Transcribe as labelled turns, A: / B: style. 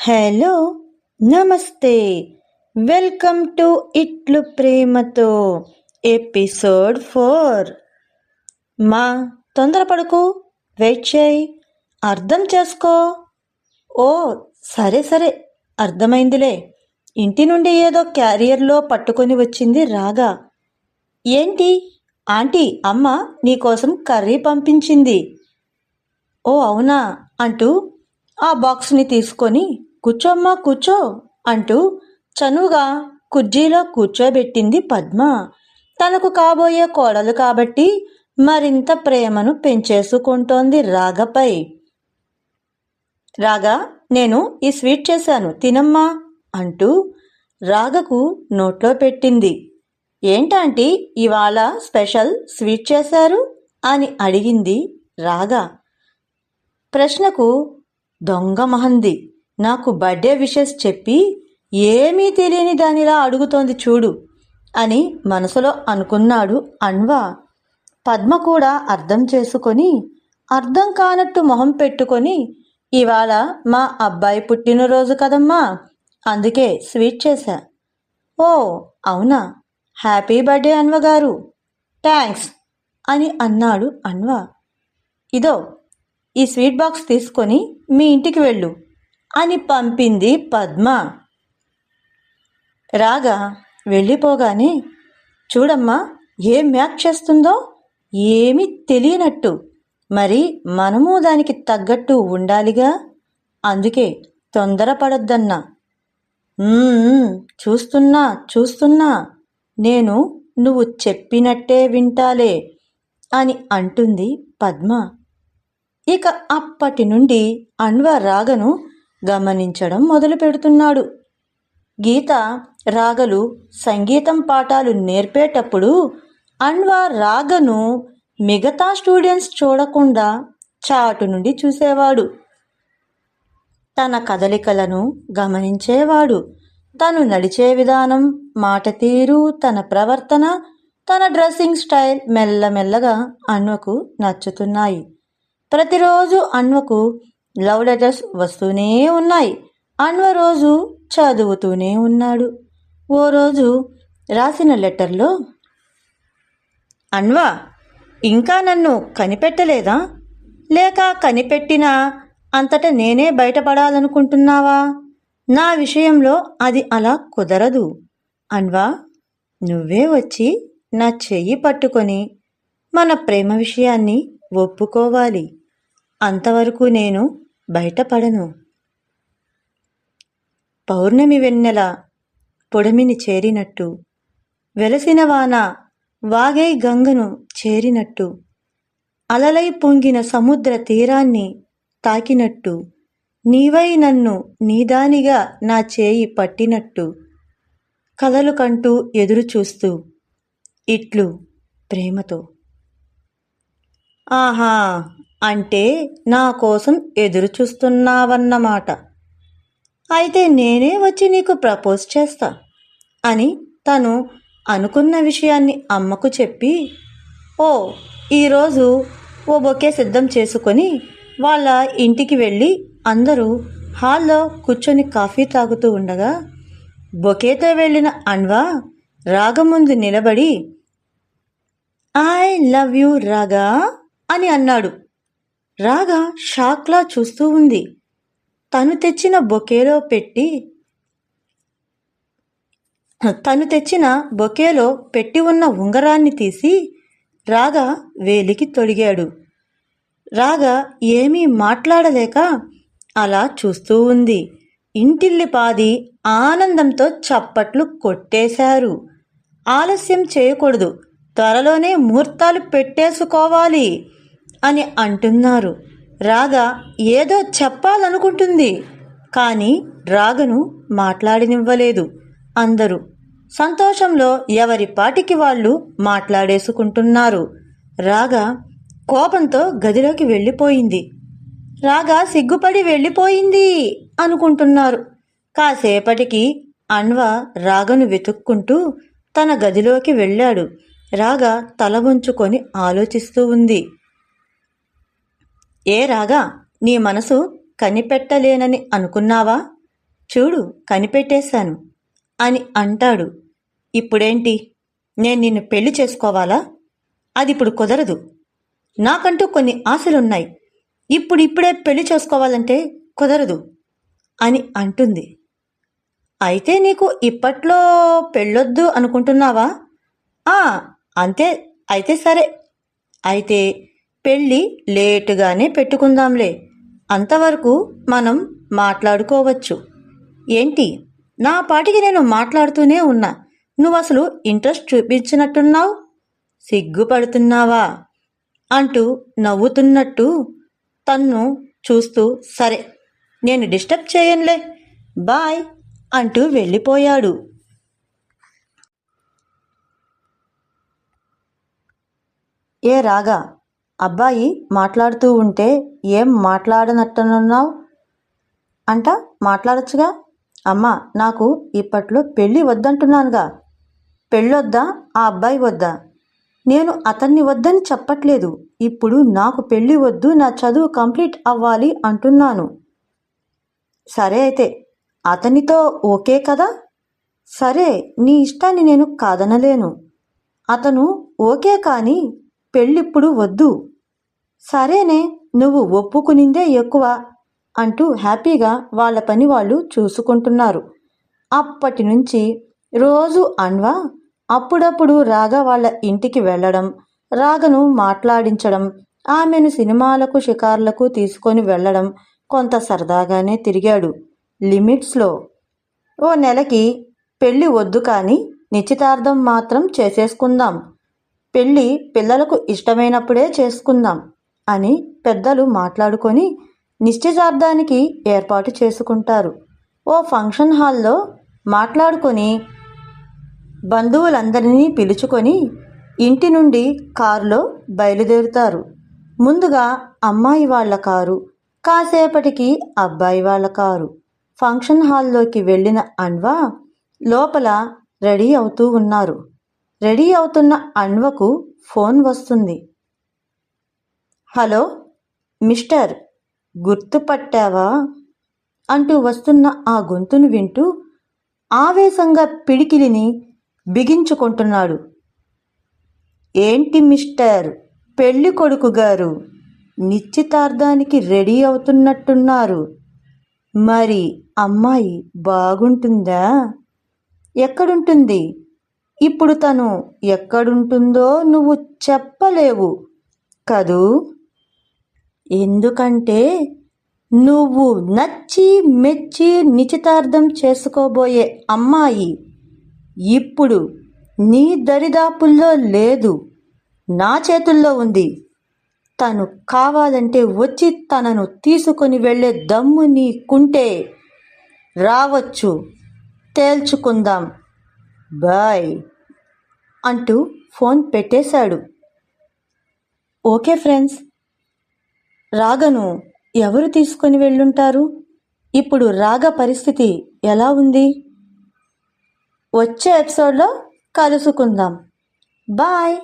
A: Hello, నమస్తే. Welcome to ఇట్లు ప్రేమతో ఎపిసోడ్ 4. మా తొందరపడకు, వెయిట్ చేయి, అర్థం చేసుకో. ఓ సరే సరే, అర్థమైందిలే. ఇంటి నుండి ఏదో క్యారియర్లో పట్టుకొని వచ్చింది రాగా. ఏంటి ఆంటీ, అమ్మ నీకోసం కర్రీ పంపించింది. ఓ అవునా అంటూ ఆ బాక్స్ని తీసుకొని కూర్చోమ్మా కూర్చో అంటూ చనువుగా కుర్చీలో కూర్చోబెట్టింది పద్మ. తనకు కాబోయే కోడలు కాబట్టి మరింత ప్రేమను పెంచేసుకుంటోంది రాగపై. రాగా, నేను ఈ స్వీట్ చేశాను, తినమ్మా అంటూ రాగకు నోట్లో పెట్టింది. ఏంటంటే ఇవాళ స్పెషల్ స్వీట్ చేశారు అని అడిగింది రాగా. ప్రశ్నకు దొంగ మహంది నాకు బర్త్డే విషెస్ చెప్పి ఏమీ తెలియని దానిలా అడుగుతోంది చూడు అని మనసులో అనుకున్నాడు అన్వా. పద్మ కూడా అర్థం చేసుకొని అర్థం కానట్టు మొహం పెట్టుకొని, ఇవాళ మా అబ్బాయి పుట్టినరోజు కదమ్మా, అందుకే స్వీట్ చేశా. ఓ అవునా, హ్యాపీ బర్త్డే అన్వ గారు. థ్యాంక్స్ అని అన్నాడు అన్వా. ఇదో ఈ స్వీట్ బాక్స్ తీసుకొని మీ ఇంటికి వెళ్ళు అని పంపింది పద్మ. రాగా వెళ్ళిపోగానే, చూడమ్మా ఏం మ్యాక్ చేస్తుందో, ఏమీ తెలియనట్టు. మరి మనము దానికి తగ్గట్టు ఉండాలిగా, అందుకే తొందరపడొద్దన్నా. చూస్తున్నా చూస్తున్నా, నేను నువ్వు చెప్పినట్టే వింటాలే అని అంటుంది పద్మ. ఇక అప్పటి నుండి అన్వ రాగను గమనించడం మొదలు పెడుతున్నాడు. గీత రాగలు సంగీతం పాఠాలు నేర్పేటప్పుడు అన్వ రాగను మిగతా స్టూడెంట్స్ చూడకుండా చాటు నుండి చూసేవాడు. తన కదలికలను గమనించేవాడు. తను నడిచే విధానం, మాట తీరు, తన ప్రవర్తన, తన డ్రెస్సింగ్ స్టైల్ మెల్లమెల్లగా అన్వకు నచ్చుతున్నాయి. ప్రతిరోజు అన్వకు లవ్ లెటర్స్ వస్తూనే ఉన్నాయి. అన్వ రోజు చదువుతూనే ఉన్నాడు. ఓ రోజు రాసిన లెటర్లో, అన్వ ఇంకా నన్ను కనిపెట్టలేదా, లేక కనిపెట్టినా అంతటా నేనే బయటపడాలనుకుంటున్నావా? నా విషయంలో అది అలా కుదరదు అన్వా. నువ్వే వచ్చి నా చెయ్యి పట్టుకొని మన ప్రేమ విషయాన్ని ఒప్పుకోవాలి. అంతవరకు నేను బయటపడను. పౌర్ణమి వెన్నెల పొడమిని చేరినట్టు, వెలసిన వాన వాగై గంగను చేరినట్టు, అలలై పొంగిన సముద్ర తీరాన్ని తాకినట్టు, నీవై నన్ను నీదానిగా నా చేయి పట్టినట్టు, కలలు కంటూ ఎదురు చూస్తూ ఇట్లు ప్రేమతో. ఆహా, అంటే నా కోసం ఎదురు చూస్తున్నావన్నమాట. అయితే నేనే వచ్చి నీకు ప్రపోజ్ చేస్తా అని తను అనుకున్న విషయాన్ని అమ్మకు చెప్పి, ఈరోజు ఓ బొకే సిద్ధం చేసుకొని వాళ్ళ ఇంటికి వెళ్ళి అందరూ హాల్లో కూర్చొని కాఫీ తాగుతూ ఉండగా, బొకేతో వెళ్ళిన అన్వా రాగ ముందు నిలబడి, ఐ లవ్ యూ రాగా అని అన్నాడు. రాగా షాక్లా చూస్తూ ఉంది. తను తెచ్చిన బొకేలో పెట్టి ఉన్న ఉంగరాన్ని తీసి రాగా వేలికి తొడిగాడు. రాగా ఏమీ మాట్లాడలేక అలా చూస్తూ ఉంది. ఇంటిల్లిపాది ఆనందంతో చప్పట్లు కొట్టేశారు. ఆలస్యం చేయకూడదు, త్వరలోనే ముహూర్తాలు పెట్టేసుకోవాలి అని అంటున్నారు. రాగా ఏదో చెప్పాలనుకుంటుంది, కానీ రాగను మాట్లాడనివ్వలేదు. అందరూ సంతోషంలో ఎవరి పాటికి వాళ్ళు మాట్లాడేసుకుంటున్నారు. రాగా కోపంతో గదిలోకి వెళ్ళిపోయింది. రాగా సిగ్గుపడి వెళ్ళిపోయింది అనుకుంటున్నారు. కాసేపటికి అన్వ రాగను వెతుక్కుంటూ తన గదిలోకి వెళ్ళాడు. రాగా తల వంచుకొని ఆలోచిస్తూ ఉంది. ఏ రాగా, నీ మనసు కనిపెట్టలేనని అనుకున్నావా? చూడు కనిపెట్టేశాను అని అంటాడు. ఇప్పుడేంటి, నేను నిన్ను పెళ్లి చేసుకోవాలా? అది ఇప్పుడు కుదరదు. నాకంటూ కొన్ని ఆశలున్నాయి. ఇప్పుడే పెళ్లి చేసుకోవాలంటే కుదరదు అని అంటుంది. అయితే నీకు ఇప్పట్లో పెళ్ళొద్దు అనుకుంటున్నావా? ఆ, అంతే. అయితే సరే. అయితే పెళ్ళి లేటుగానే పెట్టుకుందాంలే. అంతవరకు మనం మాట్లాడుకోవచ్చు. ఏంటి, నా పాటికి నేను మాట్లాడుతూనే ఉన్నా. నువ్వసలు ఇంట్రెస్ట్ చూపించినట్టున్నావు. సిగ్గుపడుతున్నావా అంటూ నవ్వుతున్నట్టు తన్ను చూస్తూ సరే నేను డిస్టర్బ్ చేయనులే, బాయ్ అంటూ వెళ్ళిపోయాడు. ఏ రాగా, అబ్బాయి మాట్లాడుతూ ఉంటే ఏం మాట్లాడనట్టున్నావు అంట. మాట్లాడచ్చుగా. అమ్మా, నాకు ఇప్పట్లో పెళ్ళి వద్దంటున్నానుగా. పెళ్ళొద్దా, ఆ అబ్బాయి వద్దా? నేను అతన్ని వద్దని చెప్పట్లేదు. ఇప్పుడు నాకు పెళ్ళి వద్దు, నా చదువు కంప్లీట్ అవ్వాలి అంటున్నాను. సరే అయితే అతనితో ఓకే కదా? సరే, నీ ఇష్టాన్ని నేను కాదనలేను. అతను ఓకే కానీ పెళ్ళిప్పుడు వద్దు. సరేనే, నువ్వు ఒప్పుకునిందే ఎక్కువ అంటూ హ్యాపీగా వాళ్ళ పని వాళ్ళు చూసుకుంటున్నారు. అప్పటి నుంచి రోజు అన్వా అప్పుడప్పుడు రాగా వాళ్ళ ఇంటికి వెళ్ళడం, రాగను మాట్లాడించడం, ఆమెను సినిమాలకు షికార్లకు తీసుకొని వెళ్ళడం కొంత సరదాగానే తిరిగాడు, లిమిట్స్లో. ఓ నెలకి పెళ్ళి వద్దు కానీ నిశ్చితార్థం మాత్రం చేసేసుకుందాం, పెళ్ళి పిల్లలకు ఇష్టమైనప్పుడే చేసుకుందాం అని పెద్దలు మాట్లాడుకొని నిశ్చితార్థానికి ఏర్పాటు చేసుకుంటారు. ఓ ఫంక్షన్ హాల్లో మాట్లాడుకొని బంధువులందరినీ పిలుచుకొని ఇంటి నుండి కారులో బయలుదేరుతారు. ముందుగా అమ్మాయి వాళ్ళ కారు, కాసేపటికి అబ్బాయి వాళ్ళ కారు. ఫంక్షన్ హాల్లోకి వెళ్ళిన అన్వా లోపల రెడీ అవుతూ ఉన్నారు. రెడీ అవుతున్న అన్వకు ఫోన్ వస్తుంది. హలో మిస్టర్, గుర్తుపట్టావా అంటూ వస్తున్న ఆ గొంతును వింటూ ఆవేశంగా పిడికిలిని బిగించుకుంటున్నాడు. ఏంటి మిస్టర్, పెళ్లి కొడుకు గారు నిశ్చితార్థానికి రెడీ అవుతున్నట్టున్నారు. మరి అమ్మాయి బాగుంటుందా? ఎక్కడుంటుంది? ఇప్పుడు తను ఎక్కడుంటుందో నువ్వు చెప్పలేవు కదూ. ఎందుకంటే నువ్వు నచ్చి మెచ్చి నిశ్చితార్థం చేసుకోబోయే అమ్మాయి ఇప్పుడు నీ దరిదాపుల్లో లేదు, నా చేతుల్లో ఉంది. తను కావాలంటే వచ్చి తనను తీసుకొని వెళ్ళే దమ్ము నీకుంటే రావచ్చు, తేల్చుకుందాం, బాయ్ అంటూ ఫోన్ పెట్టేశాడు. ఓకే ఫ్రెండ్స్, రాగను ఎవరు తీసుకొని వెళ్ళుంటారు? ఇప్పుడు రాగ పరిస్థితి ఎలా ఉంది? వచ్చే ఎపిసోడ్లో కలుసుకుందాం. బాయ్.